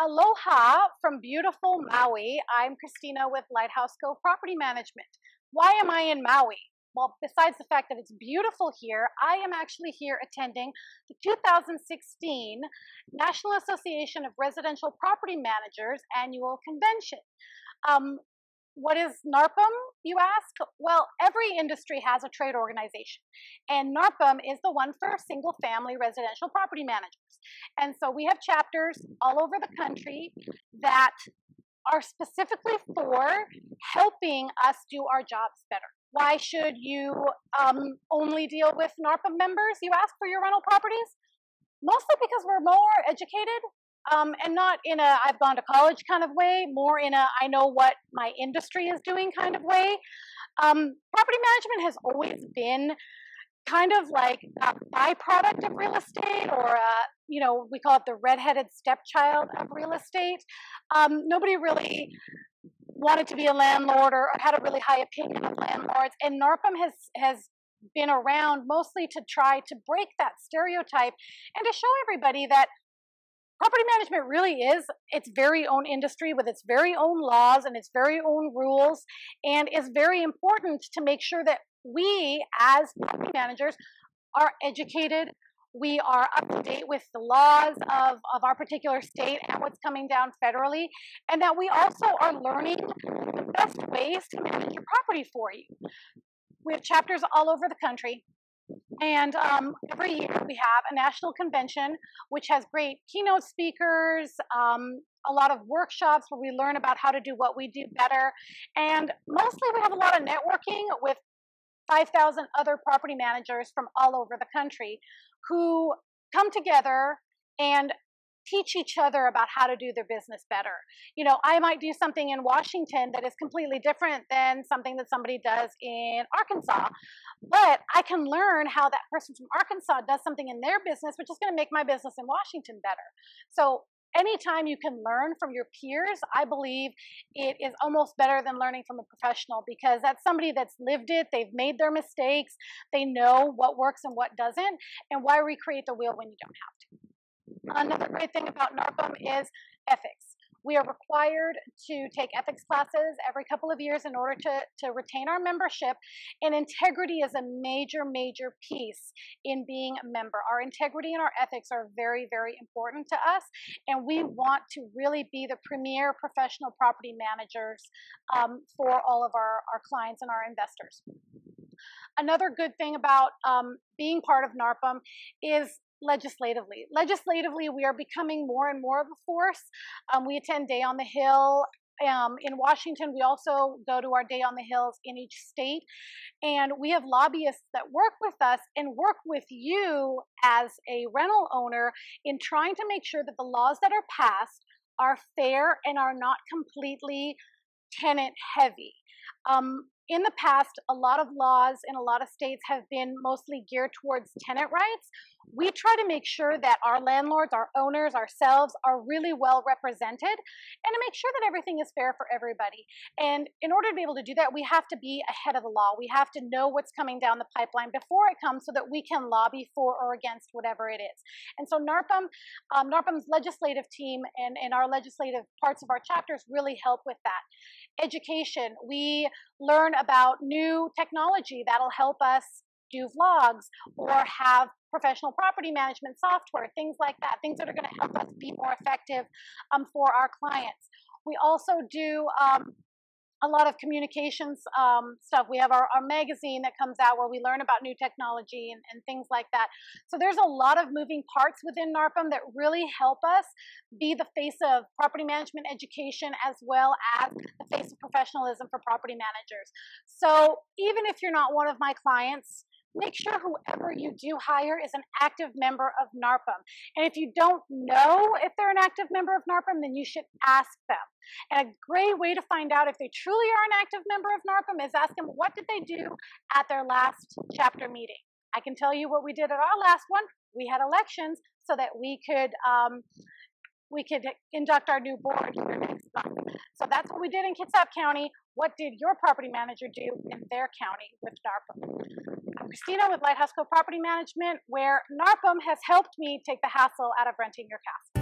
Aloha from beautiful Maui. I'm Christina with Lighthouse Cove Property Management. Why am I in Maui? Well, besides the fact that it's beautiful here, I am actually here attending the 2016 National Association of Residential Property Managers annual convention. What is NARPM, you ask? Well, every industry has a trade organization, and NARPM is the one for single-family residential property managers. And so we have chapters all over the country that are specifically for helping us do our jobs better. Why should you only deal with NARPM members, you ask, for your rental properties? Mostly because we're more educated. And not in a I've gone to college kind of way, more in a I know what my industry is doing kind of way. Property management has always been kind of like a byproduct of real estate, or we call it the redheaded stepchild of real estate. Nobody really wanted to be a landlord or had a really high opinion of landlords, and NARPM has been around mostly to try to break that stereotype and to show everybody that property management really is its very own industry with its very own laws and its very own rules, and is very important to make sure that we as property managers are educated, we are up to date with the laws of our particular state and what's coming down federally, and that we also are learning the best ways to manage your property for you. We have chapters all over the country. And every year we have a national convention, which has great keynote speakers, a lot of workshops where we learn about how to do what we do better. And mostly we have a lot of networking with 5,000 other property managers from all over the country who come together and teach each other about how to do their business better. I might do something in Washington that is completely different than something that somebody does in Arkansas, but I can learn how that person from Arkansas does something in their business, which is going to make my business in Washington better. So anytime you can learn from your peers, I believe it is almost better than learning from a professional, because that's somebody that's lived it, they've made their mistakes, they know what works and what doesn't, and why recreate the wheel when you don't have to. Another great thing about NARPM is ethics. We are required to take ethics classes every couple of years in order to retain our membership, and integrity is a major, major piece in being a member. Our integrity and our ethics are very, very important to us, and we want to really be the premier professional property managers for all of our clients and our investors. Another good thing about being part of NARPM is legislatively. Legislatively, we are becoming more and more of a force. We attend Day on the Hill in Washington. We also go to our Day on the Hills in each state. And we have lobbyists that work with us and work with you as a rental owner in trying to make sure that the laws that are passed are fair and are not completely tenant heavy. In the past, a lot of laws in a lot of states have been mostly geared towards tenant rights. We try to make sure that our landlords, our owners, ourselves are really well represented, and to make sure that everything is fair for everybody. And in order to be able to do that, we have to be ahead of the law. We have to know what's coming down the pipeline before it comes, so that we can lobby for or against whatever it is. And so NARPM's legislative team and our legislative parts of our chapters really help with that. Education. We learn about new technology that'll help us do vlogs or have professional property management software, things like that, things that are going to help us be more effective for our clients. We also do a lot of communications stuff. We have our magazine that comes out where we learn about new technology and things like that. So there's a lot of moving parts within NARPM that really help us be the face of property management education, as well as the face of professionalism for property managers. So even if you're not one of my clients, make sure whoever you do hire is an active member of NARPM. And if you don't know if they're an active member of NARPM, then you should ask them. And a great way to find out if they truly are an active member of NARPM is ask them, what did they do at their last chapter meeting? I can tell you what we did at our last one. We had elections so that we could induct our new board here next month. So that's what we did in Kitsap County. What did your property manager do in their county with NARPM? I'm Christina with Lighthouse Cove Property Management, where NARPM has helped me take the hassle out of renting your castle.